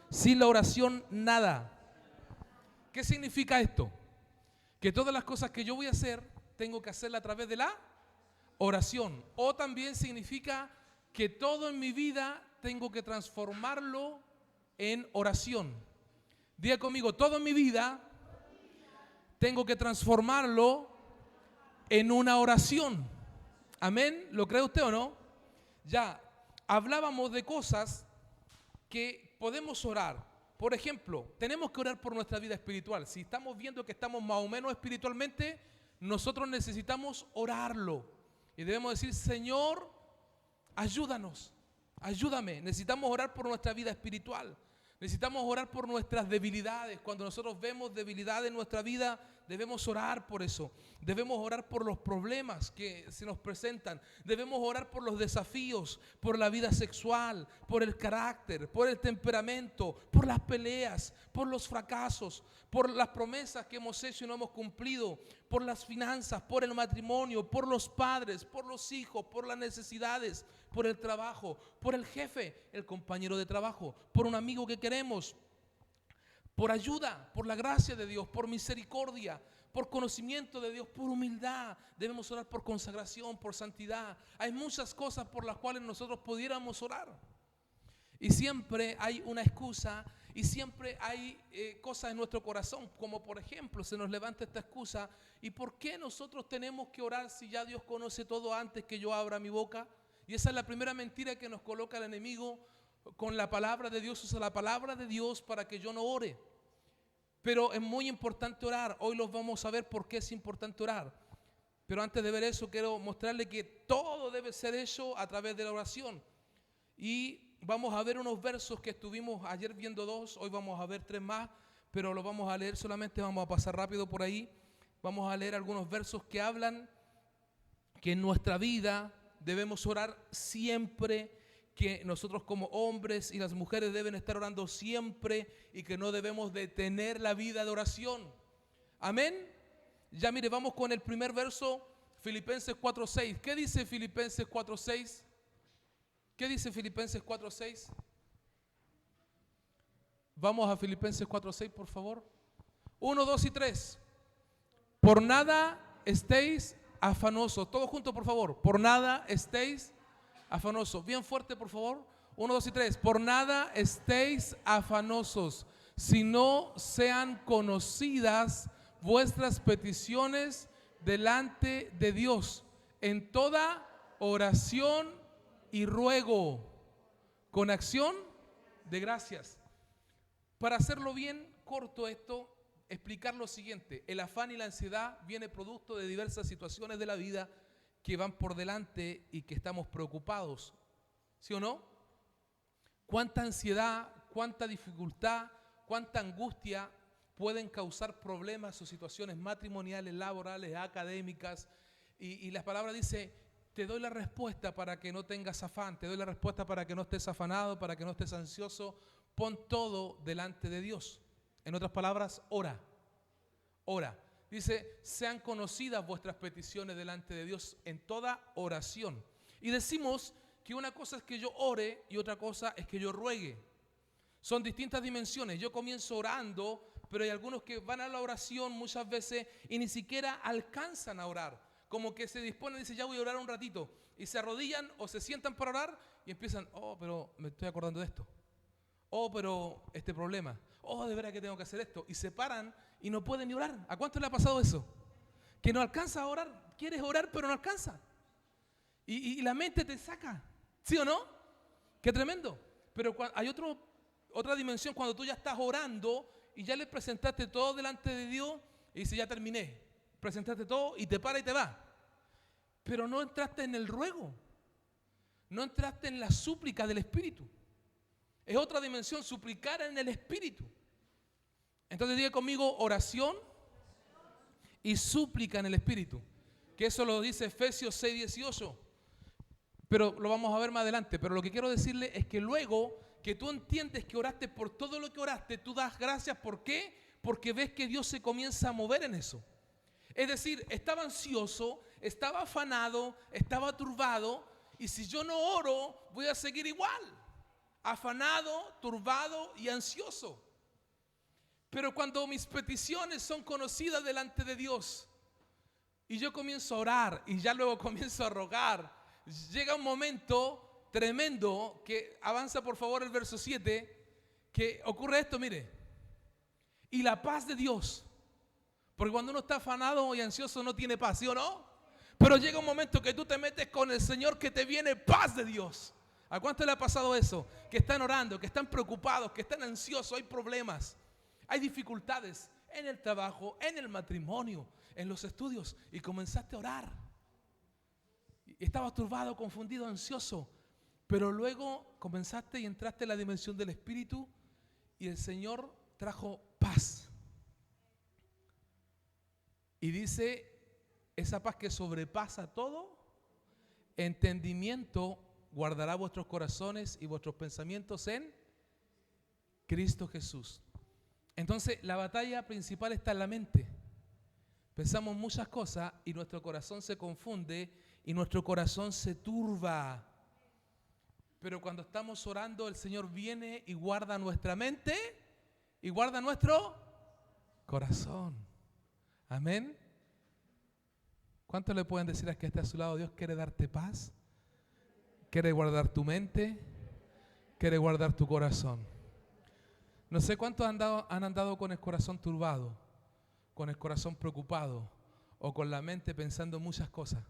Sin la oración, nada. ¿Qué significa esto? Que todas las cosas que yo voy a hacer, tengo que hacerla a través de la oración. O también significa que todo en mi vida tengo que transformarlo en oración. Diga conmigo, todo en mi vida tengo que transformarlo en una oración. Amén. ¿Lo cree usted o no? Ya, hablábamos de cosas que podemos orar. Por ejemplo, tenemos que orar por nuestra vida espiritual. Si estamos viendo que estamos más o menos espiritualmente, nosotros necesitamos orarlo. Y debemos decir, Señor, ayúdanos, ayúdame. Necesitamos orar por nuestra vida espiritual. Necesitamos orar por nuestras debilidades. Cuando nosotros vemos debilidad en nuestra vida, debemos orar por eso. Debemos orar por los problemas que se nos presentan. Debemos orar por los desafíos, por la vida sexual, por el carácter, por el temperamento, por las peleas, por los fracasos, por las promesas que hemos hecho y no hemos cumplido, por las finanzas, por el matrimonio, por los padres, por los hijos, por las necesidades, por el trabajo, por el jefe, el compañero de trabajo, por un amigo que queremos, por ayuda, por la gracia de Dios, por misericordia, por conocimiento de Dios, por humildad. Debemos orar por consagración, por santidad. Hay muchas cosas por las cuales nosotros pudiéramos orar. Y siempre hay una excusa y siempre hay cosas en nuestro corazón, como por ejemplo se nos levanta esta excusa: ¿y por qué nosotros tenemos que orar si ya Dios conoce todo antes que yo abra mi boca? Y esa es la primera mentira que nos coloca el enemigo con la palabra de Dios. Usa la palabra de Dios para que yo no ore. Pero es muy importante orar. Hoy los vamos a ver por qué es importante orar. Pero antes de ver eso, quiero mostrarle que todo debe ser hecho a través de la oración. Y vamos a ver unos versos que estuvimos ayer viendo dos. Hoy vamos a ver tres más, pero los vamos a leer solamente. Vamos a pasar rápido por ahí. Vamos a leer algunos versos que hablan que en nuestra vida debemos orar siempre, que nosotros como hombres y las mujeres deben estar orando siempre y que no debemos detener la vida de oración. Amén. Ya mire, vamos con el primer verso, Filipenses 4:6. ¿Qué dice Filipenses 4:6? ¿Qué dice Filipenses 4:6? Vamos a Filipenses 4:6, por favor. 1, 2 y 3. Por nada estéis afanosos. Todos juntos, por favor. Por nada estéis afanosos. Bien fuerte, por favor. 1, 2 y 3. Por nada estéis afanosos, sino sean conocidas vuestras peticiones delante de Dios en toda oración y ruego, con acción de gracias. Para hacerlo bien corto esto, explicar lo siguiente: el afán y la ansiedad viene producto de diversas situaciones de la vida que van por delante y que estamos preocupados, ¿sí o no? ¿Cuánta ansiedad, cuánta dificultad, cuánta angustia pueden causar problemas o situaciones matrimoniales, laborales, académicas? Y la palabra dice: te doy la respuesta para que no tengas afán, te doy la respuesta para que no estés afanado, para que no estés ansioso. Pon todo delante de Dios. En otras palabras, ora, ora. Dice: sean conocidas vuestras peticiones delante de Dios en toda oración. Y decimos que una cosa es que yo ore y otra cosa es que yo ruegue. Son distintas dimensiones. Yo comienzo orando, pero hay algunos que van a la oración muchas veces y ni siquiera alcanzan a orar. Como que se disponen y dicen: ya voy a orar un ratito. Y se arrodillan o se sientan para orar y empiezan: oh, pero me estoy acordando de esto. Oh, pero este problema. Oh, de veras que tengo que hacer esto. Y se paran y no pueden ni orar. ¿A cuánto le ha pasado eso? Que no alcanza a orar. Quieres orar, pero no alcanza. Y la mente te saca. ¿Sí o no? Qué tremendo. Pero hay otra dimensión cuando tú ya estás orando y ya le presentaste todo delante de Dios y dices: ya terminé. Presentaste todo y te para y te va. Pero no entraste en el ruego. No entraste en la súplica del Espíritu. Es otra dimensión, suplicar en el Espíritu. Entonces diga conmigo: oración y súplica en el Espíritu. Que eso lo dice Efesios 6:18. Pero lo vamos a ver más adelante. Pero lo que quiero decirle es que luego que tú entiendes que oraste por todo lo que oraste, tú das gracias. ¿Por qué? Porque ves que Dios se comienza a mover en eso. Es decir, estaba ansioso, estaba afanado, estaba turbado, y si yo no oro, voy a seguir igual. afanado, turbado y ansioso. Pero cuando mis peticiones son conocidas delante de Dios y yo comienzo a orar y ya luego comienzo a rogar, llega un momento tremendo que avanza por favor el verso 7, que ocurre esto, mire, y la paz de Dios, porque cuando uno está afanado y ansioso no tiene paz, ¿sí o no? Pero llega un momento que tú te metes con el Señor, que te viene paz de Dios. ¿A cuánto le ha pasado eso? Que están orando, que están preocupados, que están ansiosos, hay problemas, hay dificultades en el trabajo, en el matrimonio, en los estudios, y comenzaste a orar. Estabas turbado, confundido, ansioso, pero luego comenzaste y entraste en la dimensión del Espíritu y el Señor trajo paz. Y dice, esa paz que sobrepasa todo entendimiento guardará vuestros corazones y vuestros pensamientos en Cristo Jesús. Entonces la batalla principal está en la mente. Pensamos muchas cosas y nuestro corazón se confunde y nuestro corazón se turba. Pero cuando estamos orando, el Señor viene y guarda nuestra mente y guarda nuestro corazón. Amén. ¿Cuántos le pueden decir a que está a su lado? Dios quiere darte paz, quiere guardar tu mente, quiere guardar tu corazón. No sé cuántos han andado con el corazón turbado, con el corazón preocupado o con la mente pensando muchas cosas.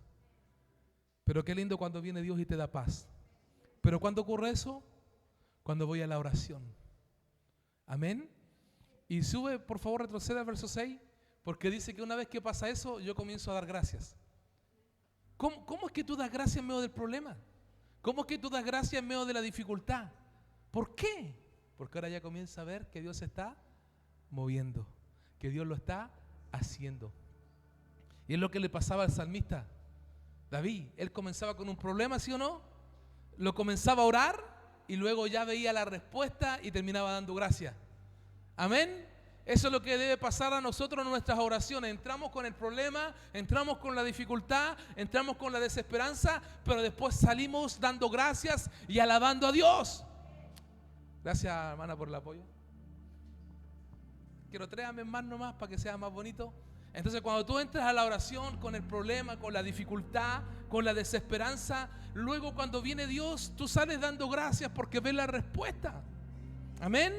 Pero qué lindo cuando viene Dios y te da paz. Pero ¿cuándo ocurre eso? Cuando voy a la oración. Amén. Y sube, por favor, retrocede al verso 6, porque dice que una vez que pasa eso, yo comienzo a dar gracias. ¿Cómo es que tú das gracias en medio del problema? ¿Cómo es que tú das gracias en medio de la dificultad? ¿Por qué? Porque ahora ya comienza a ver que Dios se está moviendo, que Dios lo está haciendo. Y es lo que le pasaba al salmista David. Él comenzaba con un problema, ¿sí o no? Lo comenzaba a orar y luego ya veía la respuesta y terminaba dando gracias. Amén. Eso es lo que debe pasar a nosotros en nuestras oraciones. Entramos con el problema, entramos con la dificultad, entramos con la desesperanza, pero después salimos dando gracias y alabando a Dios. Gracias, hermana, por el apoyo. Quiero 3 amén más nomás para que sea más bonito. Entonces, cuando tú entras a la oración con el problema, con la dificultad, con la desesperanza, luego cuando viene Dios, tú sales dando gracias porque ves la respuesta. Amén.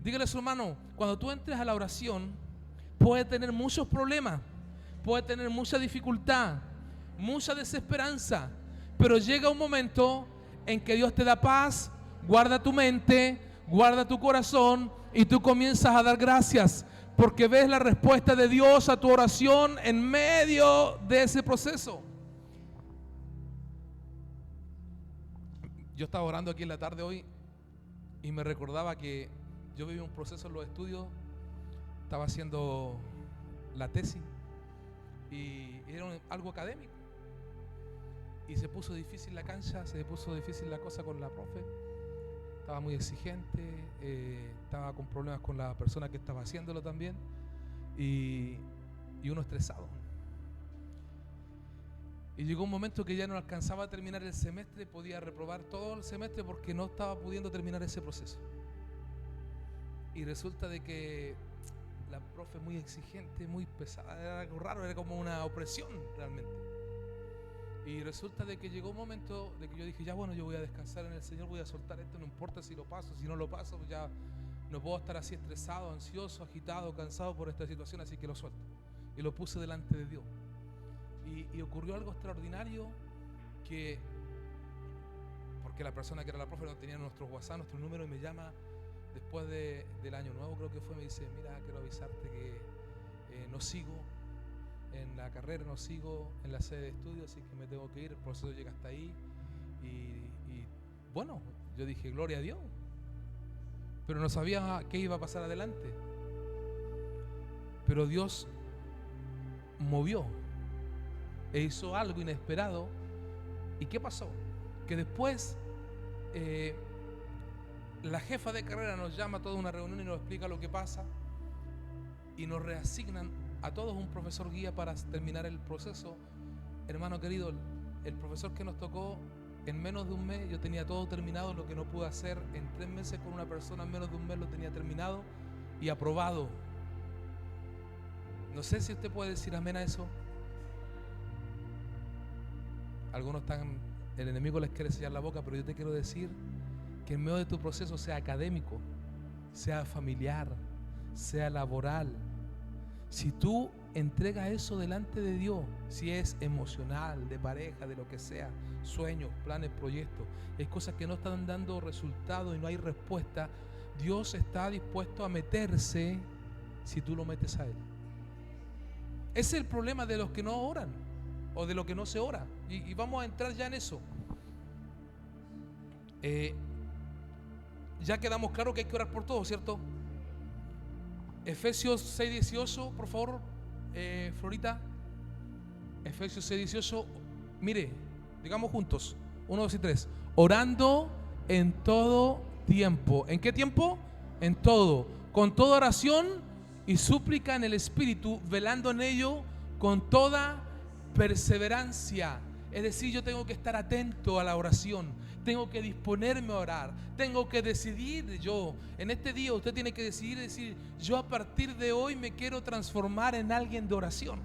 Dígale a su hermano, cuando tú entres a la oración, puedes tener muchos problemas, puedes tener mucha dificultad, mucha desesperanza, pero llega un momento en que Dios te da paz, guarda tu mente, guarda tu corazón y tú comienzas a dar gracias porque ves la respuesta de Dios a tu oración en medio de ese proceso. Yo estaba orando aquí en la tarde hoy y me recordaba que yo viví un proceso en los estudios, estaba haciendo la tesis y era algo académico y se puso difícil la cancha, se puso difícil la cosa con la profe, estaba muy exigente, estaba con problemas con la persona que estaba haciéndolo también y uno estresado. Y llegó un momento que ya no alcanzaba a terminar el semestre, podía reprobar todo el semestre porque no estaba pudiendo terminar ese proceso. Y resulta de que la profe muy exigente, muy pesada, era algo raro, era como una opresión realmente. Y resulta de que llegó un momento de que yo dije, ya bueno, yo voy a descansar en el Señor, voy a soltar esto, no importa si lo paso, si no lo paso, pues ya no puedo estar así estresado, ansioso, agitado, cansado por esta situación, así que lo suelto. Y lo puse delante de Dios. Y ocurrió algo extraordinario porque la persona que era la profe no tenía nuestro WhatsApp, nuestro número, y me llama después del año nuevo, creo que fue, me dice, mira, quiero avisarte que no sigo en la carrera, no sigo en la sede de estudios, así que me tengo que ir, el proceso llega hasta ahí. Y bueno, yo dije, gloria a Dios, pero no sabía qué iba a pasar adelante. Pero Dios movió e hizo algo inesperado. ¿Y qué pasó? Que después la jefa de carrera nos llama a toda una reunión y nos explica lo que pasa y nos reasignan a todos un profesor guía para terminar el proceso. Hermano querido, el profesor que nos tocó En menos de un mes yo tenía todo terminado, lo que no pude hacer en 3 meses con una persona, en menos de un mes lo tenía terminado y aprobado. No sé si usted puede decir amén a eso. Algunos están, el enemigo les quiere sellar la boca, pero yo te quiero decir que en medio de tu proceso, sea académico, sea familiar, sea laboral, si tú entregas eso delante de Dios, si es emocional, de pareja, de lo que sea, sueños, planes, proyectos, hay cosas que no están dando resultado y no hay respuesta, Dios está dispuesto a meterse si tú lo metes a Él. Ese es el problema de los que no oran o de lo que no se ora, y vamos a entrar ya en eso. Ya quedamos claro que hay que orar por todo, ¿cierto? Efesios 6:18, por favor, Florita. Efesios 6:18. Mire, digamos juntos, 1, 2 y 3. Orando en todo tiempo. ¿En qué tiempo? En todo. Con toda oración y súplica en el Espíritu, velando en ello con toda perseverancia. Es decir, yo tengo que estar atento a la oración, tengo que disponerme a orar, tengo que decidir yo. En este día usted tiene que decidir, decir, yo a partir de hoy me quiero transformar en alguien de oración.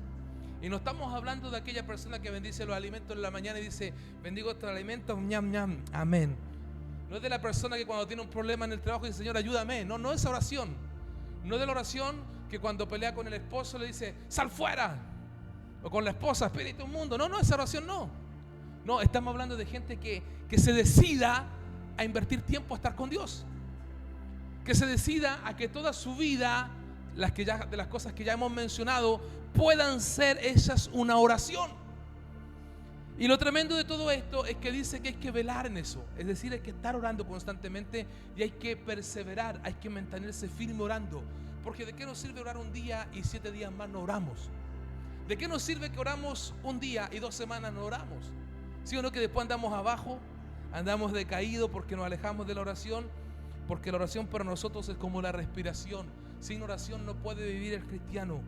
Y no estamos hablando de aquella persona que bendice los alimentos en la mañana y dice, bendigo estos alimentos, ñam, ñam, amén. No es de la persona que cuando tiene un problema en el trabajo dice, Señor, ayúdame. No, no es oración. No es de la oración que cuando pelea con el esposo le dice, sal fuera. O con la esposa, espíritu inmundo. No, esa oración no. No, estamos hablando de gente que se decida a invertir tiempo a estar con Dios. Que se decida a que toda su vida, de las cosas que ya hemos mencionado, puedan ser hechas una oración. Y lo tremendo de todo esto es que dice que hay que velar en eso. Es decir, hay que estar orando constantemente y hay que perseverar, hay que mantenerse firme orando. Porque ¿de qué nos sirve orar un día y 7 días más no oramos? ¿De qué nos sirve que oramos un día y 2 semanas no oramos? ¿Sí o no? Que después andamos abajo, andamos decaídos porque nos alejamos de la oración. Porque la oración para nosotros es como la respiración. Sin oración no puede vivir el cristiano.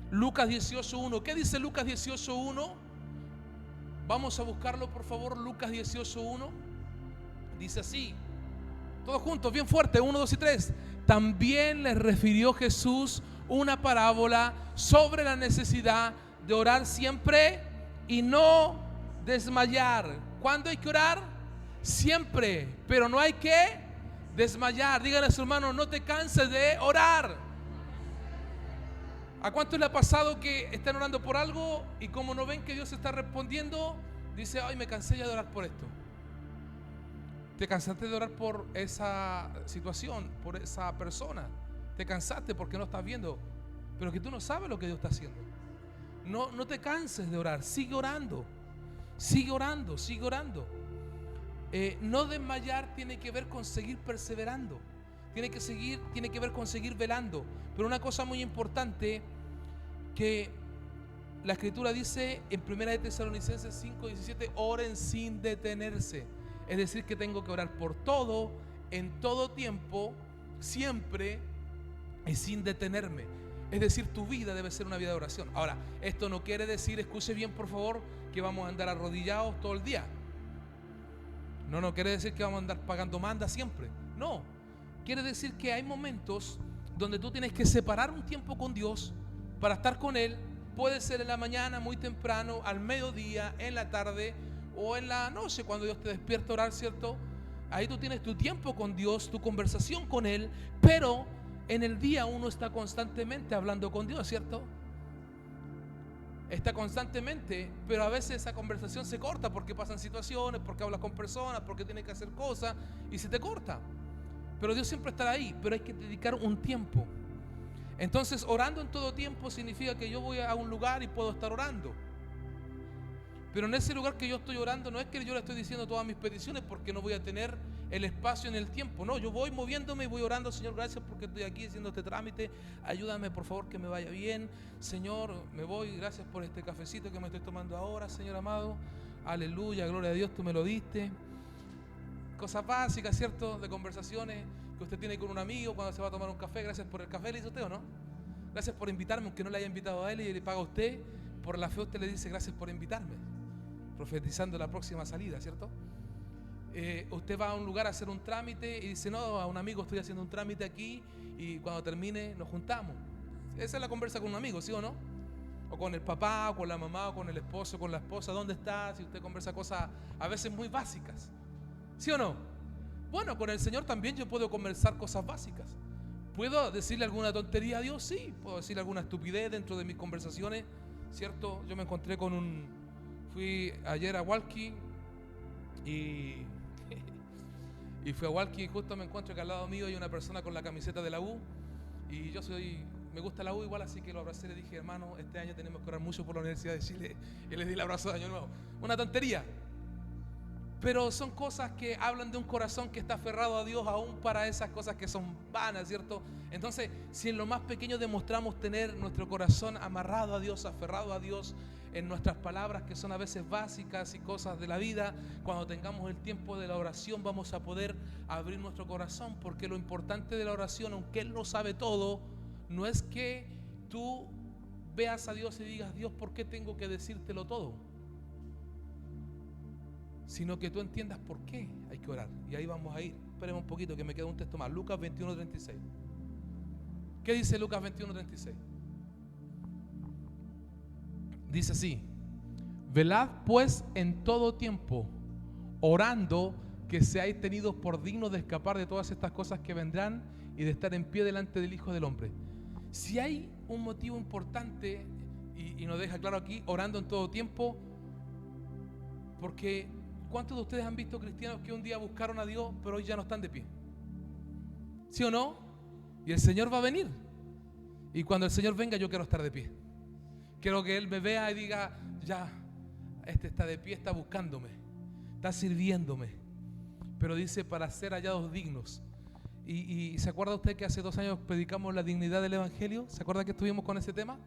Lucas 18:1. ¿Qué dice Lucas 18:1? Vamos a buscarlo, por favor. Lucas 18:1. Dice así. Todos juntos, bien fuerte. 1, 2 y 3. También les refirió Jesús una parábola sobre la necesidad de orar siempre y no desmayar. ¿Cuándo hay que orar? Siempre, pero no hay que desmayar. Dígale a su hermano, no te canses de orar. ¿A cuántos le ha pasado que están orando por algo y como no ven que Dios está respondiendo, dice, ay, me cansé ya de orar por esto? Te cansaste de orar por esa situación, por esa persona. Te cansaste porque no estás viendo, pero que tú no sabes lo que Dios está haciendo. No te canses de orar, sigue orando. Sigue orando, sigue orando. No desmayar tiene que ver con seguir perseverando. Tiene que ver con seguir velando. Pero una cosa muy importante que la Escritura dice en 1 Tesalonicenses 5:17, oren sin detenerse. Es decir, que tengo que orar por todo, en todo tiempo, siempre y sin detenerme. Es decir, tu vida debe ser una vida de oración. Ahora, esto no quiere decir, escuche bien por favor, que vamos a andar arrodillados todo el día. No quiere decir que vamos a andar pagando manda siempre. No, quiere decir que hay momentos donde tú tienes que separar un tiempo con Dios para estar con Él. Puede ser en la mañana, muy temprano, al mediodía, en la tarde o en la noche cuando Dios te despierta a orar, ¿cierto? Ahí tú tienes tu tiempo con Dios, tu conversación con Él, pero en el día uno está constantemente hablando con Dios, ¿cierto? Está constantemente, pero a veces esa conversación se corta porque pasan situaciones, porque hablas con personas, porque tienes que hacer cosas y se te corta. Pero Dios siempre estará ahí, pero hay que dedicar un tiempo. Entonces, orando en todo tiempo significa que yo voy a un lugar y puedo estar orando. Pero en ese lugar que yo estoy orando no es que yo le estoy diciendo todas mis peticiones porque no voy a tener el espacio en el tiempo. No, yo voy moviéndome y voy orando. Señor, gracias porque estoy aquí haciendo este trámite. Ayúdame por favor que me vaya bien. Señor, me voy. Gracias por este cafecito que me estoy tomando ahora, Señor amado. Aleluya, gloria a Dios, tú me lo diste. Cosas básicas, ¿cierto? De conversaciones que usted tiene con un amigo cuando se va a tomar un café. Gracias por el café, ¿le hizo usted o no? Gracias por invitarme, aunque no le haya invitado a él y le paga a usted. Por la fe usted le dice gracias por invitarme, profetizando la próxima salida, ¿cierto? Usted va a un lugar a hacer un trámite y dice, no, a un amigo estoy haciendo un trámite aquí y cuando termine nos juntamos. Esa es la conversa con un amigo, ¿sí o no? O con el papá, o con la mamá, o con el esposo, o con la esposa. ¿Dónde está? Si usted conversa cosas a veces muy básicas, ¿sí o no? Bueno, con el Señor también yo puedo conversar cosas básicas. ¿Puedo decirle alguna tontería a Dios? Sí. ¿Puedo decirle alguna estupidez dentro de mis conversaciones? ¿Cierto? Yo me encontré con fui ayer a Walkie y fui a Walkie y justo me encuentro que al lado mío hay una persona con la camiseta de la U y me gusta la U igual, así que lo abracé y le dije, hermano, este año tenemos que orar mucho por la Universidad de Chile, y le di el abrazo de Año Nuevo. Una tontería, pero son cosas que hablan de un corazón que está aferrado a Dios aún para esas cosas que son vanas, ¿cierto? Entonces, si en lo más pequeño demostramos tener nuestro corazón amarrado a Dios, aferrado a Dios, en nuestras palabras que son a veces básicas y cosas de la vida, cuando tengamos el tiempo de la oración vamos a poder abrir nuestro corazón, porque lo importante de la oración, aunque Él lo sabe todo, no es que tú veas a Dios y digas, Dios, ¿por qué tengo que decírtelo todo? Sino que tú entiendas por qué hay que orar. Y ahí vamos a ir. Esperemos un poquito que me queda un texto más. Lucas 21:36. ¿Qué dice Lucas 21:36? Dice así: velad pues en todo tiempo, orando, que seáis tenidos por dignos de escapar de todas estas cosas que vendrán y de estar en pie delante del Hijo del Hombre. Si hay un motivo importante, y nos deja claro aquí, orando en todo tiempo, porque ¿cuántos de ustedes han visto cristianos que un día buscaron a Dios, pero hoy ya no están de pie? ¿Sí o no? Y el Señor va a venir. Y cuando el Señor venga, yo quiero estar de pie. Quiero que Él me vea y diga, ya, este está de pie, está buscándome, está sirviéndome. Pero dice, para ser hallados dignos. ¿Y se acuerda usted que hace 2 años predicamos la dignidad del Evangelio? ¿Se acuerda que estuvimos con ese tema?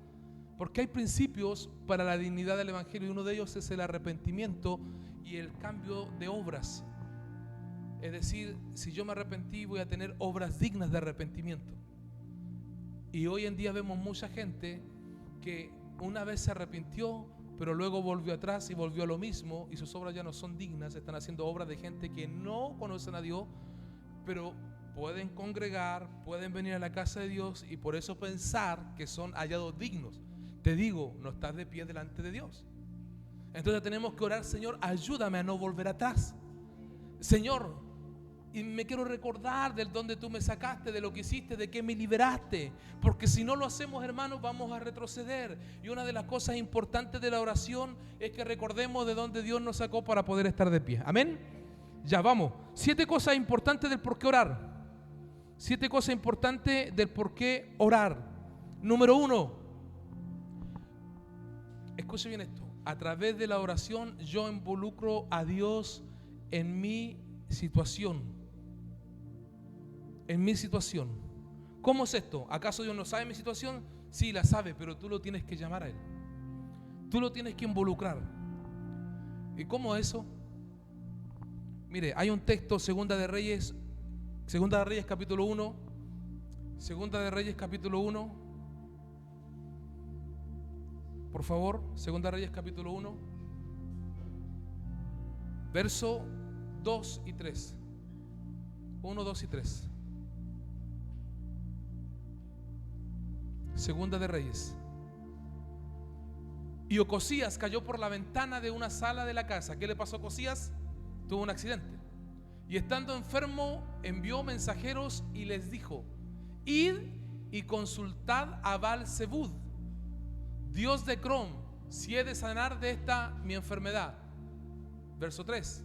Porque hay principios para la dignidad del Evangelio y uno de ellos es el arrepentimiento y el cambio de obras. Es decir, si yo me arrepentí, voy a tener obras dignas de arrepentimiento. Y hoy en día vemos mucha gente que una vez se arrepintió, pero luego volvió atrás y volvió a lo mismo, y sus obras ya no son dignas. Están haciendo obras de gente que no conocen a Dios, pero pueden congregar, pueden venir a la casa de Dios y por eso pensar que son hallados dignos. Te digo, no estás de pie delante de Dios. Entonces tenemos que orar, Señor, ayúdame a no volver atrás. Señor, y me quiero recordar del donde tú me sacaste, de lo que hiciste, de que me liberaste. Porque si no lo hacemos, hermanos, vamos a retroceder. Y una de las cosas importantes de la oración es que recordemos de dónde Dios nos sacó para poder estar de pie. Amén. Ya vamos. 7 cosas importantes del por qué orar. 7 cosas importantes del por qué orar. Número 1. Escuche bien esto. A través de la oración yo involucro a Dios en mi situación. En mi situación. ¿Cómo es esto? ¿Acaso Dios no sabe mi situación? Sí, la sabe, pero tú lo tienes que llamar a Él. Tú lo tienes que involucrar. ¿Y cómo es eso? Mire, hay un texto, Segunda de Reyes capítulo 1. Segunda de Reyes capítulo 1. Por favor, Segunda de Reyes capítulo 1. Verso 2 y 3. 1, 2 y 3. Segunda de Reyes. Y Ocosías cayó por la ventana de una sala de la casa. ¿Qué le pasó a Ocosías? Tuvo un accidente. Y estando enfermo, envió mensajeros y les dijo: id y consultad a Baal-Zebud, Dios de Crom, si he de sanar de esta mi enfermedad. Verso 3.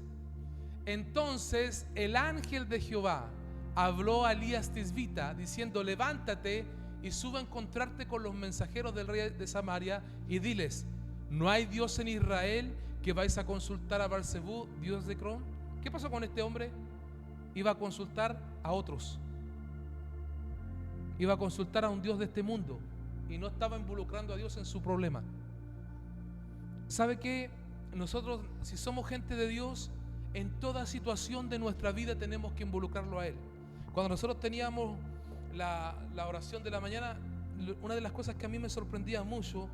Entonces el ángel de Jehová habló a Elías Tisbita diciendo: levántate y sube a encontrarte con los mensajeros del rey de Samaria y diles: ¿no hay Dios en Israel que vais a consultar a Baal-Zebud, Dios de Crom? ¿Qué pasó con este hombre? Iba a consultar a otros. Iba a consultar a un Dios de este mundo y no estaba involucrando a Dios en su problema. ¿Sabe qué? Nosotros, si somos gente de Dios, en toda situación de nuestra vida tenemos que involucrarlo a Él. Cuando nosotros teníamos la oración de la mañana, una de las cosas que a mí me sorprendía mucho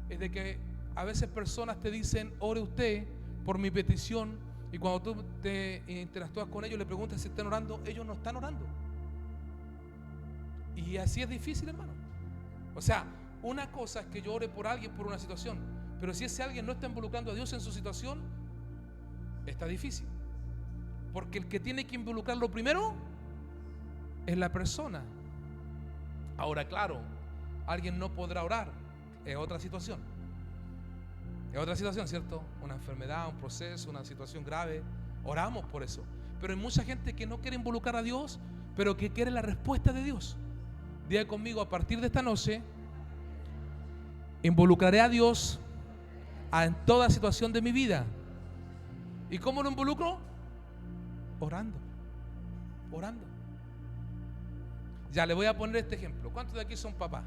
es de que a veces personas te dicen: ore usted por mi petición, Y cuando tú te interactúas con ellos, le preguntas si están orando, ellos no están orando. Y así es difícil, hermano. O sea, una cosa es que yo ore por alguien por una situación, pero si ese alguien no está involucrando a Dios en su situación, está difícil. Porque el que tiene que involucrarlo primero es la persona. Ahora, claro, alguien no podrá orar, es otra situación. Es otra situación, ¿cierto? Una enfermedad, un proceso, una situación grave. Oramos por eso. Pero hay mucha gente que no quiere involucrar a Dios, pero que quiere la respuesta de Dios. Diga conmigo, a partir de esta noche, involucraré a Dios en toda situación de mi vida. ¿Y cómo lo involucro? Orando. Orando. Ya le voy a poner este ejemplo. ¿Cuántos de aquí son papás?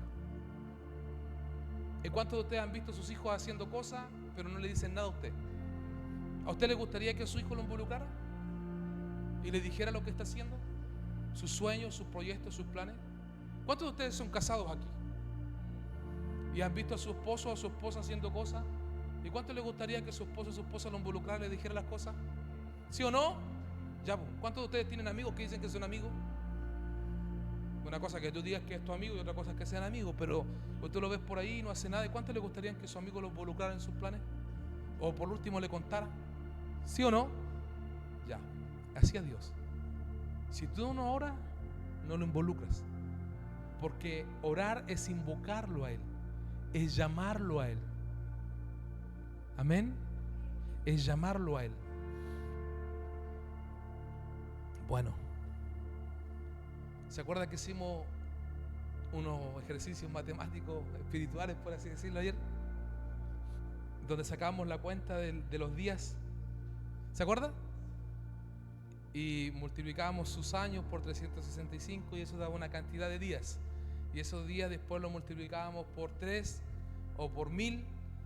¿Y cuántos de ustedes han visto a sus hijos haciendo cosas, pero no le dicen nada a usted? ¿A usted le gustaría que su hijo lo involucrara? ¿Y le dijera lo que está haciendo? ¿Sus sueños, sus proyectos, sus planes? ¿Cuántos de ustedes son casados aquí? ¿Y han visto a su esposo o a su esposa haciendo cosas? ¿Y cuánto le gustaría que su esposo o su esposa lo involucrara y le dijera las cosas? ¿Sí o no? Ya, ¿cuántos de ustedes tienen amigos que dicen que son amigos? Una cosa que tú digas que es tu amigo y otra cosa es que sean amigos, pero usted lo ves por ahí y no hace nada. ¿Y cuánto le gustaría que su amigo lo involucrara en sus planes? O por último le contara. ¿Sí o no? Ya, así es Dios. Si tú no oras, no lo involucras. Porque orar es invocarlo a Él, es llamarlo a Él. Amén. Es llamarlo a Él. Bueno, ¿se acuerda que hicimos unos ejercicios matemáticos espirituales, por así decirlo, ayer? Donde sacábamos la cuenta de los días. ¿Se acuerda? Y multiplicábamos sus años por 365 y eso daba una cantidad de días. Y esos días después los multiplicábamos por 3 o por 1000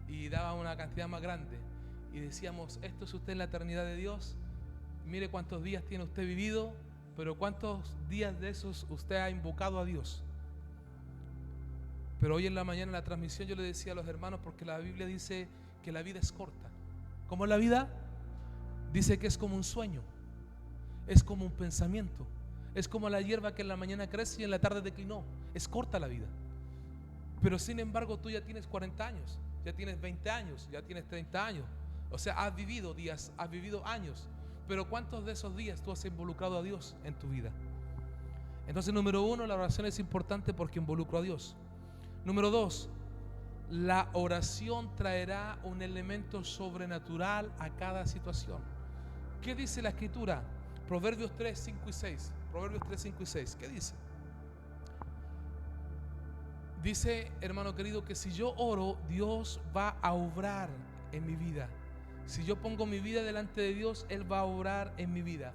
y daba una cantidad más grande. Y decíamos, esto es usted en la eternidad de Dios. Mire cuántos días tiene usted vivido, pero cuántos días de esos usted ha invocado a Dios. Pero hoy en la mañana en la transmisión yo le decía a los hermanos, porque la Biblia dice que la vida es corta. ¿Cómo es la vida? Dice que es como un sueño, es como un pensamiento, es como la hierba que en la mañana crece y en la tarde declinó. Es corta la vida. Pero sin embargo tú ya tienes 40 años, ya tienes 20 años, ya tienes 30 años. O sea, has vivido días, has vivido años. Pero ¿cuántos de esos días tú has involucrado a Dios en tu vida? Entonces, número 1, la oración es importante porque involucro a Dios. Número 2, la oración traerá un elemento sobrenatural a cada situación. ¿Qué dice la Escritura? Proverbios 3, 5 y 6. Proverbios 3, 5 y 6. ¿Qué dice? Dice, hermano querido, que si yo oro, Dios va a obrar en mi vida. Si yo pongo mi vida delante de Dios, Él va a obrar en mi vida.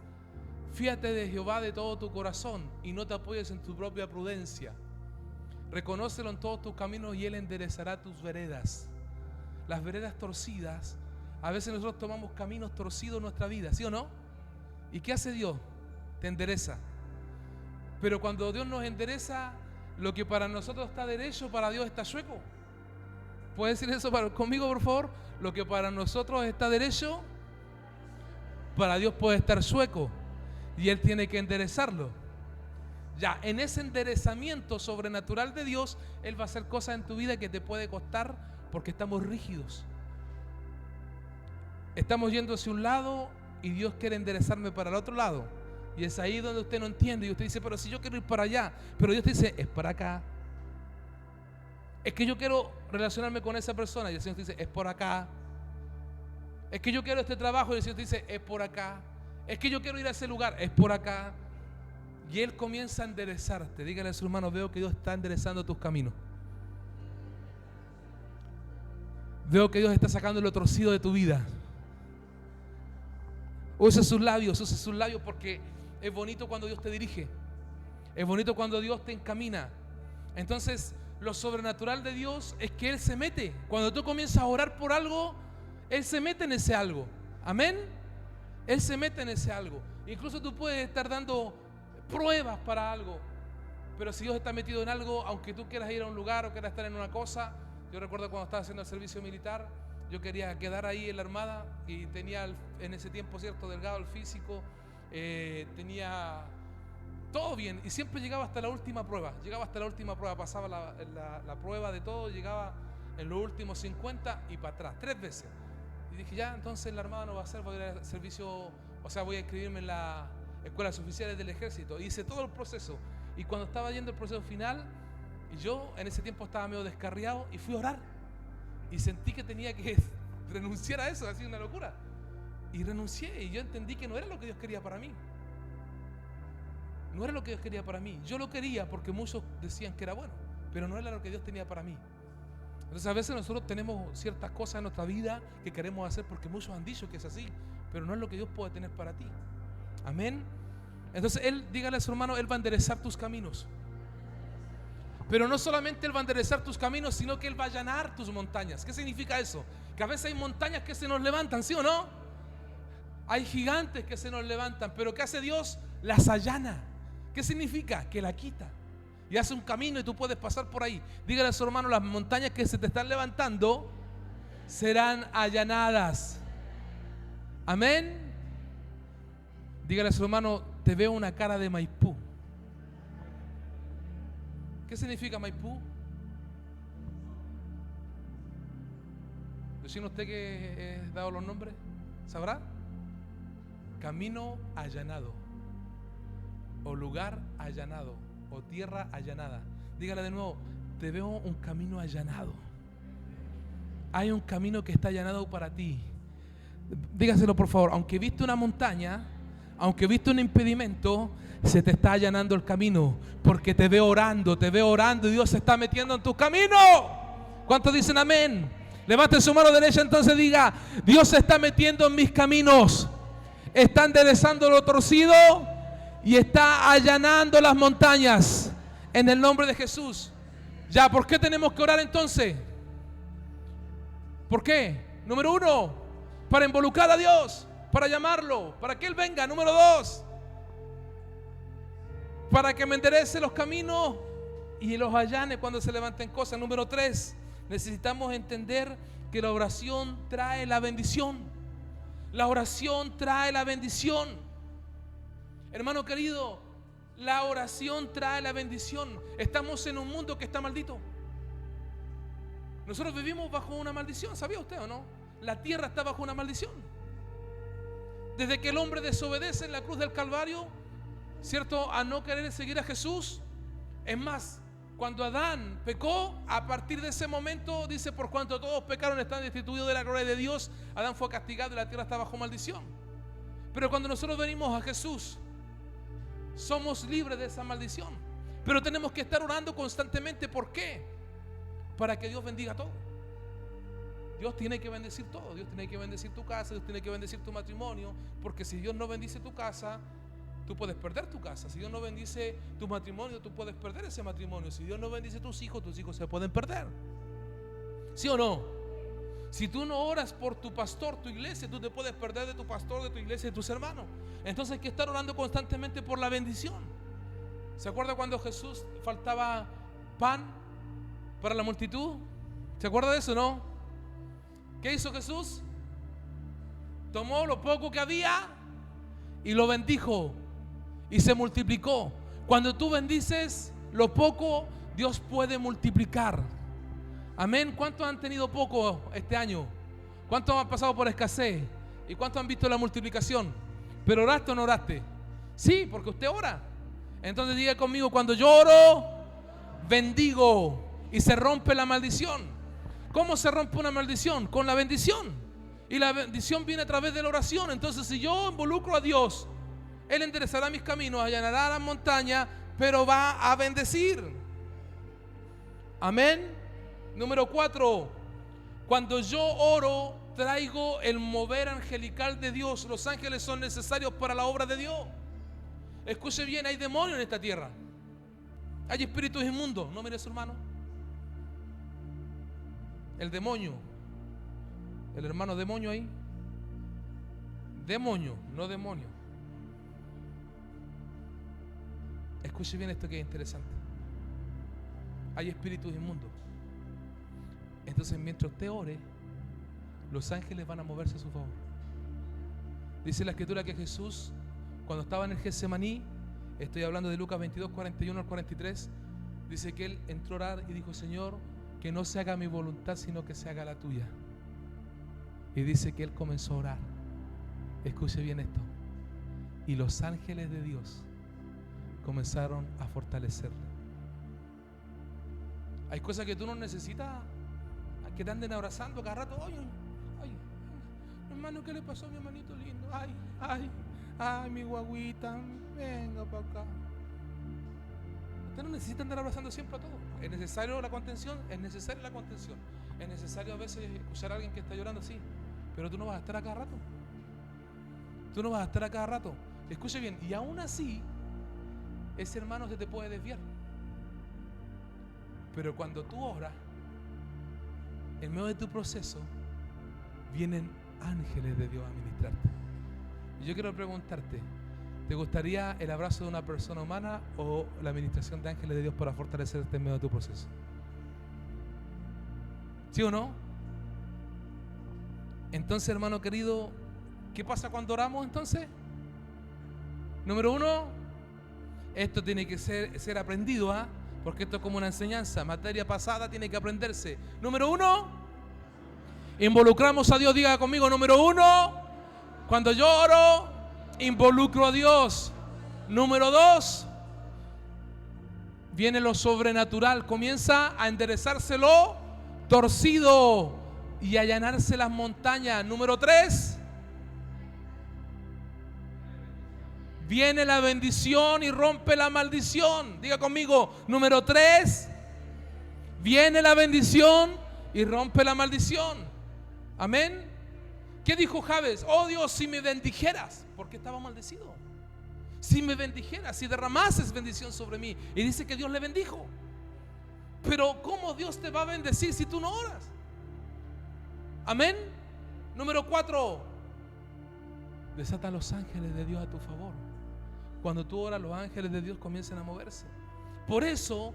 Fíate de Jehová de todo tu corazón y no te apoyes en tu propia prudencia. Reconócelo en todos tus caminos y Él enderezará tus veredas. Las veredas torcidas, a veces nosotros tomamos caminos torcidos en nuestra vida, ¿sí o no? ¿Y qué hace Dios? Te endereza. Pero cuando Dios nos endereza, lo que para nosotros está derecho, para Dios está chueco. ¿Puedes decir eso conmigo, por favor? Lo que para nosotros está derecho, para Dios puede estar chueco. Y Él tiene que enderezarlo. Ya, en ese enderezamiento sobrenatural de Dios, Él va a hacer cosas en tu vida que te puede costar porque estamos rígidos. Estamos yendo hacia un lado y Dios quiere enderezarme para el otro lado. Y es ahí donde usted no entiende y usted dice, pero si yo quiero ir para allá, pero Dios te dice, es para acá. Es que yo quiero relacionarme con esa persona y el Señor te dice, es por acá. Es que yo quiero este trabajo y el Señor te dice, es por acá. Es que yo quiero ir a ese lugar, es por acá. Y Él comienza a enderezarte. Dígale a su hermano, veo que Dios está enderezando tus caminos. Veo que Dios está sacando lo torcido de tu vida. Use sus labios porque es bonito cuando Dios te dirige. Es bonito cuando Dios te encamina. Entonces, lo sobrenatural de Dios es que Él se mete. Cuando tú comienzas a orar por algo, Él se mete en ese algo. Amén. Él se mete en ese algo. Incluso tú puedes estar dando pruebas para algo, pero si Dios está metido en algo, aunque tú quieras ir a un lugar o quieras estar en una cosa. Yo recuerdo cuando estaba haciendo el servicio militar, Yo quería quedar ahí en la armada y tenía en ese tiempo, cierto, delgado el físico, tenía todo bien y siempre llegaba hasta la última prueba. Pasaba la prueba de todo, llegaba en los últimos 50 y para atrás, 3 veces. Y dije, ya, entonces la armada no va a ser, voy a ir al servicio, o sea, voy a inscribirme en la escuelas oficiales del ejército. Hice todo el proceso y cuando estaba yendo el proceso final, y yo en ese tiempo estaba medio descarriado y fui a orar y sentí que tenía que renunciar a eso, ha sido una locura. Y renuncié y yo entendí que no era lo que Dios quería para mí. No era lo que Dios quería para mí. Yo lo quería porque muchos decían que era bueno, pero no era lo que Dios tenía para mí. Entonces a veces nosotros tenemos ciertas cosas en nuestra vida que queremos hacer porque muchos han dicho que es así, pero no es lo que Dios puede tener para ti. Amén. Entonces dígale a su hermano, Él va a enderezar tus caminos. Pero no solamente Él va a enderezar tus caminos, sino que Él va a allanar tus montañas. ¿Qué significa eso? Que a veces hay montañas que se nos levantan, ¿sí o no? Hay gigantes que se nos levantan, pero ¿qué hace Dios? Las allana. ¿Qué significa? Que la quita y hace un camino y tú puedes pasar por ahí. Dígale a su hermano, las montañas que se te están levantando serán allanadas. Amén. Dígale a su hermano, te veo una cara de Maipú. ¿Qué significa Maipú? ¿Decime usted que he dado los nombres? ¿Sabrá? Camino allanado, o lugar allanado, o tierra allanada. Dígale de nuevo, te veo un camino allanado. Hay un camino que está allanado para ti. Dígaselo por favor, aunque viste una montaña, aunque viste un impedimento, se te está allanando el camino, porque te veo orando y Dios se está metiendo en tu camino. ¿Cuántos dicen amén? Levante su mano derecha, entonces diga, Dios se está metiendo en mis caminos, está enderezando lo torcido y está allanando las montañas en el nombre de Jesús. Ya, ¿por qué tenemos que orar entonces? ¿Por qué? Número 1, para involucrar a Dios, para llamarlo, para que Él venga. Número 2, para que me enderece los caminos y los allane cuando se levanten cosas. Número 3, necesitamos entender que la oración trae la bendición. La oración trae la bendición. Hermano querido, la oración trae la bendición. Estamos en un mundo que está maldito. Nosotros vivimos bajo una maldición, ¿sabía usted o no? La tierra está bajo una maldición. Desde que el hombre desobedece en la cruz del Calvario, ¿cierto?, a no querer seguir a Jesús. Es más, cuando Adán pecó, a partir de ese momento, dice, por cuanto todos pecaron, están destituidos de la gloria de Dios. Adán fue castigado y la tierra está bajo maldición. Pero cuando nosotros venimos a Jesús, somos libres de esa maldición. Pero tenemos que estar orando constantemente. ¿Por qué? Para que Dios bendiga todo. Dios tiene que bendecir todo. Dios tiene que bendecir tu casa, Dios tiene que bendecir tu matrimonio. Porque si Dios no bendice tu casa, tú puedes perder tu casa. Si Dios no bendice tu matrimonio, tú puedes perder ese matrimonio. Si Dios no bendice tus hijos se pueden perder. ¿Sí o no? Si tú no oras por tu pastor, tu iglesia, tú te puedes perder de tu pastor, de tu iglesia, de tus hermanos. Entonces hay que estar orando constantemente por la bendición. ¿Se acuerda cuando Jesús faltaba pan para la multitud? ¿Se acuerda de eso, no? ¿Qué hizo Jesús? Tomó lo poco que había y lo bendijo y se multiplicó. Cuando tú bendices lo poco, Dios puede multiplicar. Amén. ¿Cuántos han tenido poco este año? ¿Cuántos han pasado por escasez? ¿Y cuántos han visto la multiplicación? ¿Pero oraste o no oraste? Sí, porque usted ora. Entonces diga conmigo, cuando yo oro, bendigo y se rompe la maldición. ¿Cómo se rompe una maldición? Con la bendición. Y la bendición viene a través de la oración. Entonces si yo involucro a Dios, Él enderezará mis caminos, allanará las montañas, pero va a bendecir. Amén. Número 4, cuando yo oro, traigo el mover angelical de Dios. Los ángeles son necesarios para la obra de Dios. Escuche bien, hay demonios en esta tierra. Hay espíritus inmundos. ¿No mire a su hermano? El demonio, el hermano demonio ahí. Demonio, no demonio. Escuche bien esto que es interesante. Hay espíritus inmundos. Entonces mientras usted ore, los ángeles van a moverse a su favor. Dice la Escritura que Jesús, cuando estaba en el Getsemaní, estoy hablando de Lucas 22, 41 al 43, dice que Él entró a orar y dijo: Señor, que no se haga mi voluntad, sino que se haga la tuya. Y dice que Él comenzó a orar. Escuche bien esto. Y los ángeles de Dios comenzaron a fortalecerle. Hay cosas que tú no necesitas que te anden abrazando cada rato. Ay, ay, hermano, ¿qué le pasó a mi hermanito lindo? Ay, ay, ay, mi guaguita, venga para acá. Usted no necesita andar abrazando siempre a todos. ¿Es necesario la contención? Es necesaria la contención. Es necesario a veces escuchar a alguien que está llorando, sí. Pero tú no vas a estar a cada rato. Tú no vas a estar a cada rato. Escuche bien, y aún así, ese hermano se te puede desviar. Pero cuando tú oras, en medio de tu proceso, vienen ángeles de Dios a ministrarte. Y yo quiero preguntarte, ¿te gustaría el abrazo de una persona humana o la administración de ángeles de Dios para fortalecerte en medio de tu proceso? ¿Sí o no? Entonces, hermano querido, ¿qué pasa cuando oramos entonces? Número uno, esto tiene que ser aprendido, ¿ah? Porque esto es como una enseñanza, materia pasada tiene que aprenderse. Número uno, involucramos a Dios. Diga conmigo, número uno, cuando yo oro, involucro a Dios. Número dos, viene lo sobrenatural, comienza a enderezarse lo torcido y a allanarse las montañas. Número tres, viene la bendición y rompe la maldición. Diga conmigo, número tres, viene la bendición y rompe la maldición. Amén. ¿Qué dijo Jabes? Oh Dios, si me bendijeras, porque estaba maldecido. Si me bendijeras, si derramases bendición sobre mí. Y dice que Dios le bendijo. Pero ¿cómo Dios te va a bendecir si tú no oras? Amén. Número cuatro, desatan los ángeles de Dios a tu favor. Cuando tú oras, los ángeles de Dios comienzan a moverse. Por eso,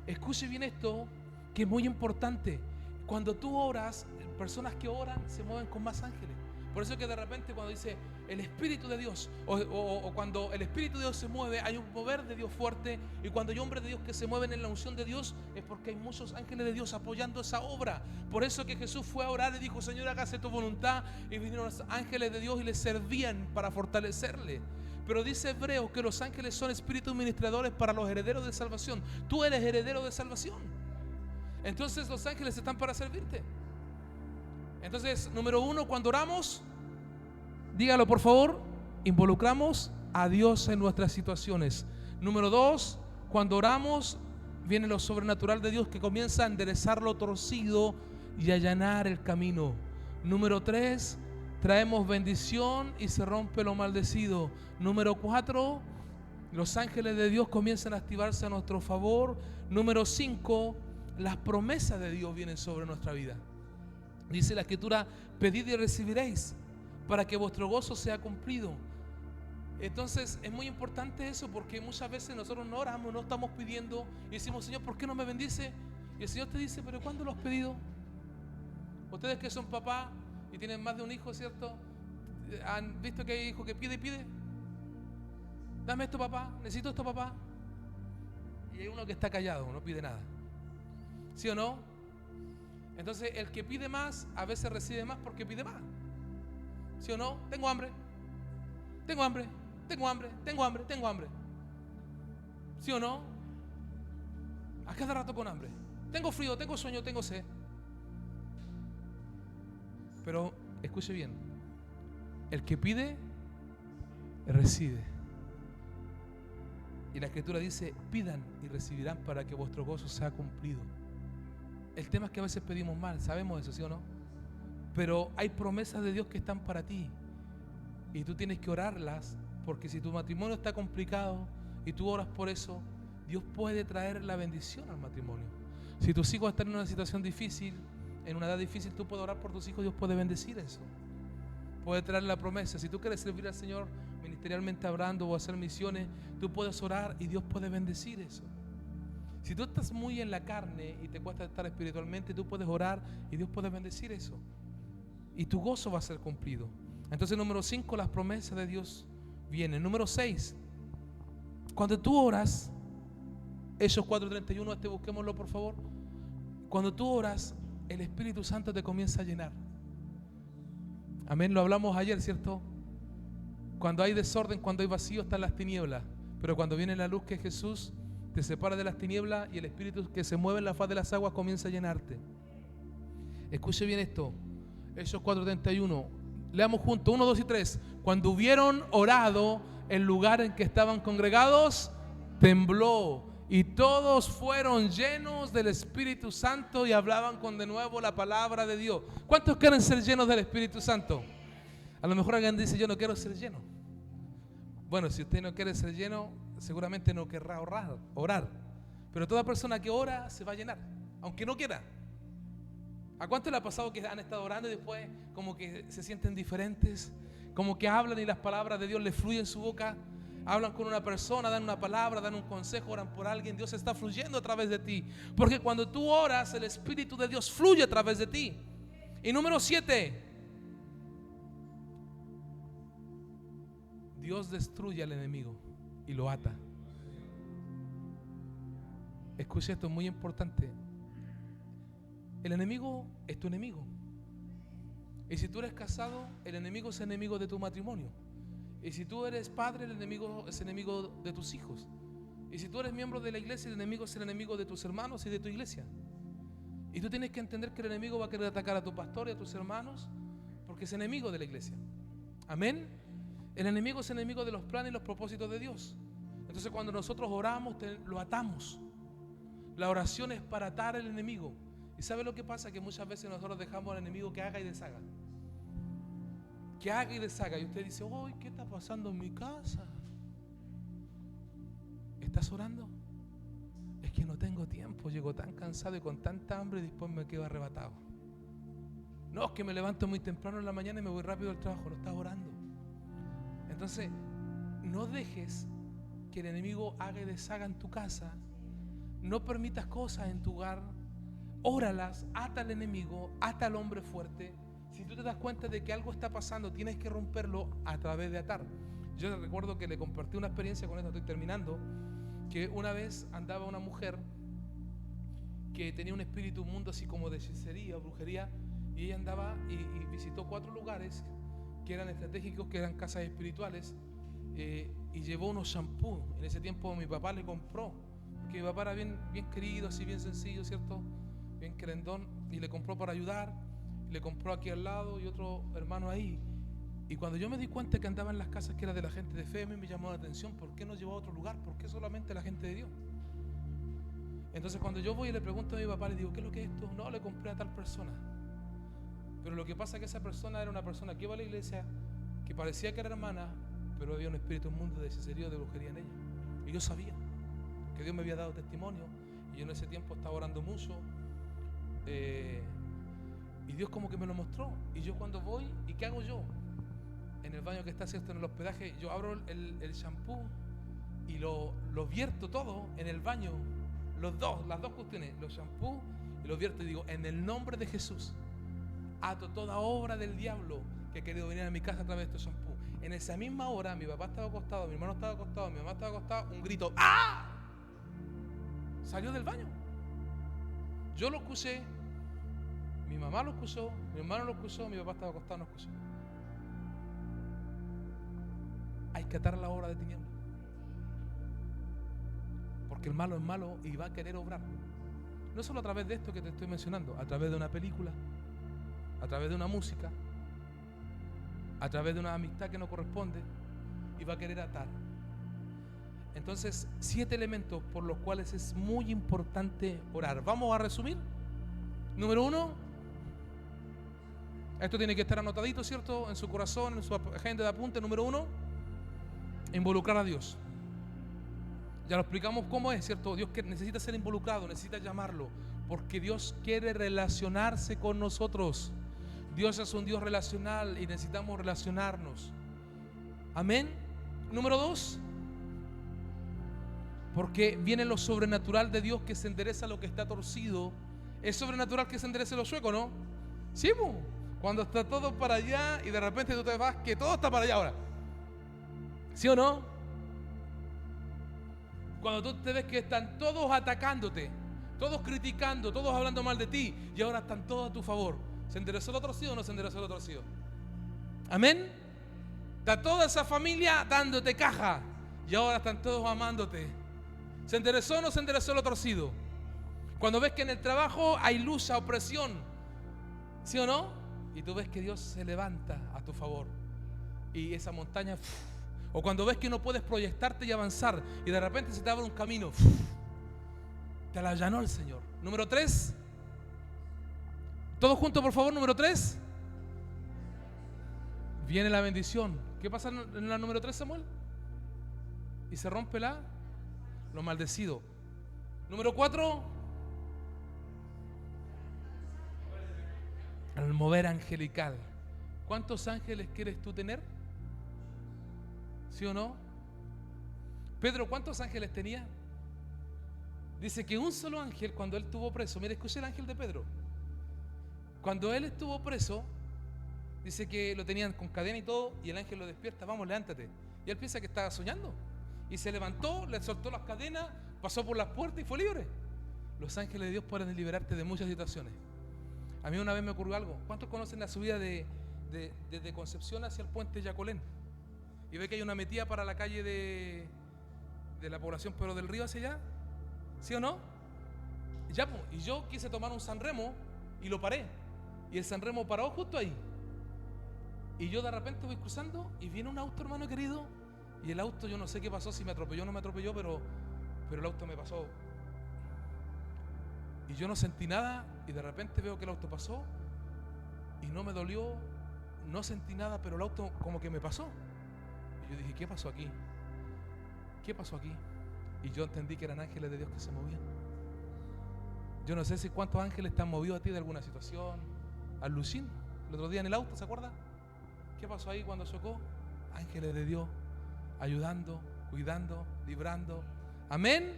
escuche bien esto, que es muy importante. Cuando tú oras, personas que oran se mueven con más ángeles. Por eso que de repente cuando dice el Espíritu de Dios, o cuando el Espíritu de Dios se mueve, hay un mover de Dios fuerte. Y cuando hay hombres de Dios que se mueven en la unción de Dios, es porque hay muchos ángeles de Dios apoyando esa obra. Por eso que Jesús fue a orar y dijo: Señor, hágase tu voluntad. Y vinieron los ángeles de Dios y le servían para fortalecerle. Pero dice Hebreos que los ángeles son espíritus ministradores para los herederos de salvación. Tú eres heredero de salvación. Entonces los ángeles están para servirte. Entonces, número uno, cuando oramos, dígalo por favor, involucramos a Dios en nuestras situaciones. Número dos, cuando oramos, viene lo sobrenatural de Dios que comienza a enderezar lo torcido y a allanar el camino. Número tres, traemos bendición y se rompe lo maldecido. Número cuatro, los ángeles de Dios comienzan a activarse a nuestro favor. Número cinco, las promesas de Dios vienen sobre nuestra vida. Dice la Escritura: pedid y recibiréis, para que vuestro gozo sea cumplido. Entonces es muy importante eso, porque muchas veces nosotros no oramos, no estamos pidiendo y decimos: Señor, ¿por qué no me bendice? Y el Señor te dice: ¿pero cuándo lo has pedido? Ustedes que son papás y tienen más de un hijo, ¿cierto? ¿Han visto que hay hijo que pide y pide? Dame esto, papá, necesito esto, papá. Y hay uno que está callado, no pide nada. ¿Sí o no? Entonces el que pide más a veces recibe más porque pide más. ¿Sí o no? Tengo hambre, tengo hambre, tengo hambre, tengo hambre, tengo hambre. ¿Sí o no? A cada rato con hambre. Tengo frío, tengo sueño, tengo sed. Pero escuche bien, el que pide, recibe. Y la Escritura dice: pidan y recibirán para que vuestro gozo sea cumplido. El tema es que a veces pedimos mal, sabemos eso, ¿sí o no? Pero hay promesas de Dios que están para ti y tú tienes que orarlas, porque si tu matrimonio está complicado y tú oras por eso, Dios puede traer la bendición al matrimonio. Si tus hijos están en una situación difícil, en una edad difícil, tú puedes orar por tus hijos, Dios puede bendecir eso. Puede traer la promesa. Si tú quieres servir al Señor ministerialmente hablando o hacer misiones, tú puedes orar y Dios puede bendecir eso. Si tú estás muy en la carne y te cuesta estar espiritualmente, tú puedes orar y Dios puede bendecir eso. y tu gozo va a ser cumplido. Entonces, número 5, las promesas de Dios vienen. Número 6, cuando tú oras, Hechos 4:31, busquémoslo por favor. Cuando tú oras, el Espíritu Santo te comienza a llenar. Amén, lo hablamos ayer, ¿cierto? Cuando hay desorden, cuando hay vacío, están las tinieblas. Pero cuando viene la luz, que es Jesús, te separa de las tinieblas y el Espíritu que se mueve en la faz de las aguas comienza a llenarte. Escuche bien esto. Hechos 4:31. Leamos juntos, 1, 2 y 3. Cuando hubieron orado, el lugar en que estaban congregados tembló, y todos fueron llenos del Espíritu Santo y hablaban con de nuevo la palabra de Dios. ¿Cuántos quieren ser llenos del Espíritu Santo? A lo mejor alguien dice, yo no quiero ser lleno. Bueno, si usted no quiere ser lleno, seguramente no querrá orar. Pero toda persona que ora se va a llenar, aunque no quiera. ¿A cuánto le ha pasado que han estado orando y después como que se sienten diferentes? Como que hablan y las palabras de Dios les fluyen en su boca. Hablan con una persona, dan una palabra, dan un consejo, oran por alguien. Dios está fluyendo a través de ti. Porque cuando tú oras, el Espíritu de Dios fluye a través de ti. Y número 7, Dios destruye al enemigo y lo ata. Escucha esto, es muy importante. El enemigo es tu enemigo. Y si tú eres casado, el enemigo es enemigo de tu matrimonio. Y si tú eres padre, el enemigo es enemigo de tus hijos. Y si tú eres miembro de la iglesia, el enemigo es el enemigo de tus hermanos y de tu iglesia. Y tú tienes que entender que el enemigo va a querer atacar a tu pastor y a tus hermanos porque es enemigo de la iglesia. Amén. El enemigo es enemigo de los planes y los propósitos de Dios. Entonces cuando nosotros oramos, lo atamos. La oración es para atar al enemigo. ¿Y sabe lo que pasa? Que muchas veces nosotros dejamos al enemigo que haga y deshaga. Que haga y deshaga. Y usted dice, uy, ¿qué está pasando en mi casa? ¿Estás orando? Es que no tengo tiempo, llego tan cansado y con tanta hambre y después me quedo arrebatado. No, es que me levanto muy temprano en la mañana y me voy rápido al trabajo. No estás orando. Entonces, no dejes que el enemigo haga y deshaga en tu casa. No permitas cosas en tu hogar. Óralas, ata al enemigo, ata al hombre fuerte. Si tú te das cuenta de que algo está pasando, tienes que romperlo a través de atar. Yo recuerdo que le compartí una experiencia, con esto estoy terminando, que una vez andaba una mujer que tenía un espíritu mundo así como de hechicería o brujería, y ella andaba y visitó 4 lugares que eran estratégicos, que eran casas espirituales, y llevó unos shampoos. En ese tiempo mi papá le compró, porque mi papá era bien querido, así bien sencillo, ¿cierto? Bien querendón, y le compró para ayudar. Le compró aquí al lado y otro hermano ahí. Y cuando yo me di cuenta que andaba en las casas que era de la gente de fe, me llamó la atención. ¿Por qué no llevó a otro lugar? ¿Por qué solamente la gente de Dios? Entonces cuando yo voy y le pregunto a mi papá, le digo, ¿qué es lo que es esto? No, le compré a tal persona. Pero lo que pasa es que esa persona era una persona que iba a la iglesia, que parecía que era hermana, pero había un espíritu inmundo de hechicería o de brujería en ella. Y yo sabía que Dios me había dado testimonio. Y yo en ese tiempo estaba orando mucho. Y Dios como que me lo mostró. Y yo cuando voy, ¿y qué hago yo? En el baño que está, ¿cierto?, en el hospedaje, yo abro el shampoo y lo vierto todo en el baño. Las dos cuestiones, los shampoos y los vierto, y digo, en el nombre de Jesús, ato toda obra del diablo que ha querido venir a mi casa a través de estos shampoos. En esa misma hora, mi papá estaba acostado, mi hermano estaba acostado, mi mamá estaba acostada, un grito, ¡ah! Salió del baño. Yo lo escuché, mi mamá lo escuchó, mi hermano lo escuchó, mi papá estaba acostado, no escuchó. Hay que atar la obra de tinieblas, porque el malo es malo y va a querer obrar. No solo a través de esto que te estoy mencionando, a través de una película, a través de una música, a través de una amistad que no corresponde, y va a querer atar. Entonces, 7 elementos por los cuales es muy importante orar. Vamos a resumir. Número 1, esto tiene que estar anotadito, ¿cierto?, en su corazón, en su agenda de apunte. Número 1, involucrar a Dios. Ya lo explicamos cómo es, ¿cierto? Dios que necesita ser involucrado, necesita llamarlo, porque Dios quiere relacionarse con nosotros. Dios es un Dios relacional y necesitamos relacionarnos. Amén. Número 2, porque viene lo sobrenatural de Dios que se endereza lo que está torcido. Es sobrenatural que se enderece lo chueco, ¿no? Sí, Cuando está todo para allá y de repente tú te vas que todo está para allá ahora. ¿Sí o no? Cuando tú te ves que están todos atacándote, todos criticando, todos hablando mal de ti, y ahora están todos a tu favor. ¿Se enderezó el torcido o no se enderezó el torcido? Amén. Está toda esa familia dándote caja y ahora están todos amándote. ¿Se enderezó o no se enderezó el torcido? Cuando ves que en el trabajo hay lucha, opresión, ¿sí o no? Y tú ves que Dios se levanta a tu favor y esa montaña, o cuando ves que no puedes proyectarte y avanzar y de repente se te abre un camino, te la allanó el Señor. Número 3. Todos juntos, por favor. Número 3. Viene la bendición. ¿Qué pasa en la número 3, Samuel? Y se rompe lo maldecido. Número 4. El mover angelical. ¿Cuántos ángeles quieres tú tener? ¿Sí o no? Pedro, ¿cuántos ángeles tenía? Dice que un solo ángel, cuando él estuvo preso, mira, escucha el ángel de Pedro. Cuando él estuvo preso, dice que lo tenían con cadena y todo, y el ángel lo despierta, vamos, levántate. Y él piensa que estaba soñando. Y se levantó, le soltó las cadenas, pasó por las puertas y fue libre. Los ángeles de Dios pueden liberarte de muchas situaciones. A mí una vez me ocurrió algo. ¿Cuántos conocen la subida desde Concepción hacia el puente Yacolén? Y ve que hay una metida para la calle de la población, pero del río hacia allá. ¿Sí o no? Ya, pues, y yo quise tomar un Sanremo y lo paré. Y el Sanremo paró justo ahí. Y yo de repente voy cruzando y viene un auto, hermano querido. Y el auto, yo no sé qué pasó, si me atropelló o no me atropelló, pero el auto me pasó. Y yo no sentí nada y de repente veo que el auto pasó y no me dolió, no sentí nada, pero el auto como que me pasó. Y yo dije, ¿qué pasó aquí? ¿Qué pasó aquí? Y yo entendí que eran ángeles de Dios que se movían. Yo no sé si cuántos ángeles te han movido a ti de alguna situación. Al Lucín, el otro día en el auto, ¿se acuerda? ¿Qué pasó ahí cuando chocó? Ángeles de Dios, ayudando, cuidando, librando. Amén.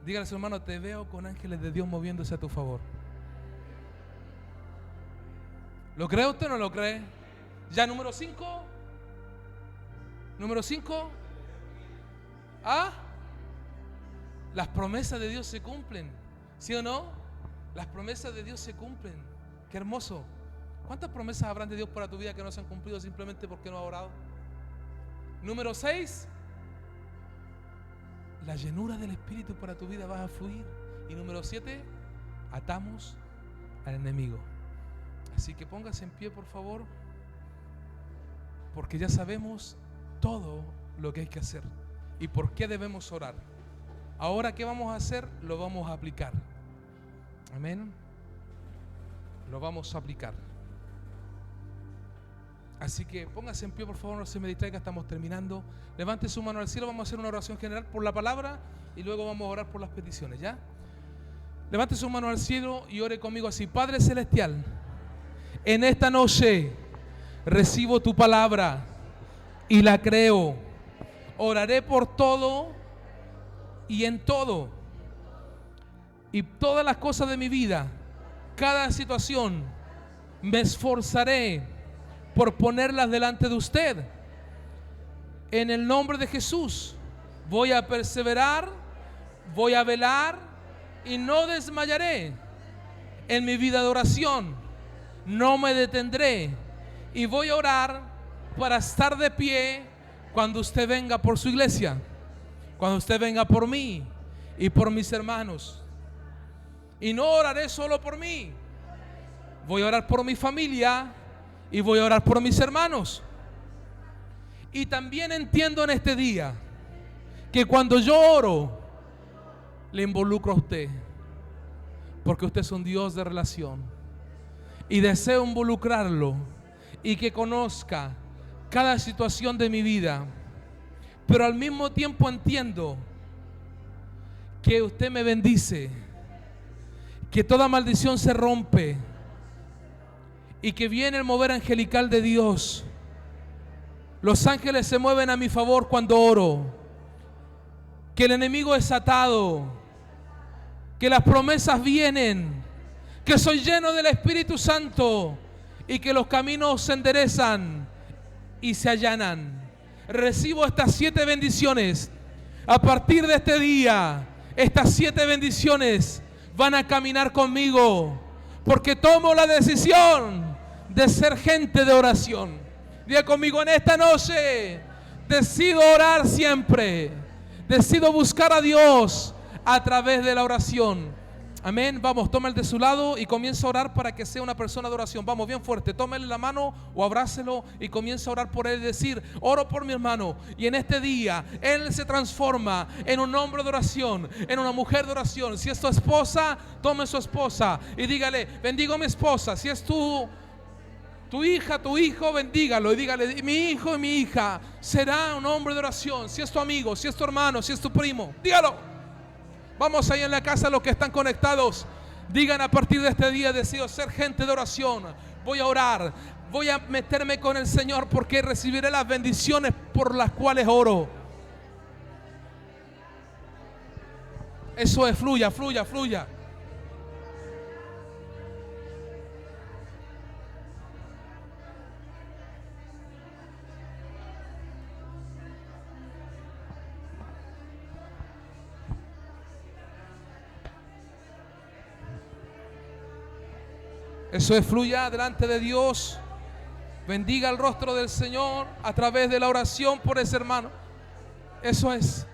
Dígale a su hermano, te veo con ángeles de Dios moviéndose a tu favor. ¿Lo cree usted o no lo cree? Ya, número 5. Número 5. ¿Ah? Las promesas de Dios se cumplen. ¿Sí o no? Las promesas de Dios se cumplen. Qué hermoso. ¿Cuántas promesas habrán de Dios para tu vida que no se han cumplido simplemente porque no has orado? Número 6. La llenura del Espíritu para tu vida va a fluir. Y número 7. Atamos al enemigo. Así que póngase en pie, por favor, porque ya sabemos todo lo que hay que hacer y por qué debemos orar. Ahora, ¿qué vamos a hacer? Lo vamos a aplicar. Amén. Lo vamos a aplicar. Así que póngase en pie, por favor, no se me distraiga, estamos terminando. Levante su mano al cielo, vamos a hacer una oración general por la palabra y luego vamos a orar por las peticiones, ¿ya? Levante su mano al cielo y ore conmigo así. Padre Celestial, en esta noche recibo tu palabra y la creo. Oraré por todo y en todo. Y todas las cosas de mi vida, cada situación, me esforzaré por ponerlas delante de usted. En el nombre de Jesús, voy a perseverar, voy a velar y no desmayaré en mi vida de oración. No me detendré y voy a orar para estar de pie cuando usted venga por su iglesia, cuando usted venga por mí y por mis hermanos. Y no oraré solo por mí, voy a orar por mi familia y voy a orar por mis hermanos. Y también entiendo en este día que cuando yo oro, le involucro a usted, porque usted es un Dios de relación. Y deseo involucrarlo y que conozca cada situación de mi vida. Pero al mismo tiempo entiendo que usted me bendice, que toda maldición se rompe y que viene el mover angelical de Dios. Los ángeles se mueven a mi favor cuando oro, que el enemigo es atado, que las promesas vienen, que soy lleno del Espíritu Santo y que los caminos se enderezan y se allanan. Recibo estas 7 bendiciones. A partir de este día, estas 7 bendiciones van a caminar conmigo, porque tomo la decisión de ser gente de oración. Diga conmigo: en esta noche decido orar siempre, decido buscar a Dios a través de la oración. Amén. Vamos, toma el de su lado y comienza a orar para que sea una persona de oración. Vamos, bien fuerte, tómele la mano o abrácelo y comienza a orar por él y decir: oro por mi hermano, y en este día él se transforma en un hombre de oración, en una mujer de oración. Si es tu esposa, tome su esposa y dígale: bendigo a mi esposa. Si es tu hija, tu hijo, bendígalo y dígale: mi hijo y mi hija será un hombre de oración. Si es tu amigo, si es tu hermano, si es tu primo, dígalo. Vamos ahí en la casa, los que están conectados, digan: a partir de este día decido ser gente de oración. Voy a orar, voy a meterme con el Señor, porque recibiré las bendiciones por las cuales oro. Eso es, fluya, fluya, fluya. Eso es, fluya delante de Dios. Bendiga el rostro del Señor a través de la oración por ese hermano. Eso es.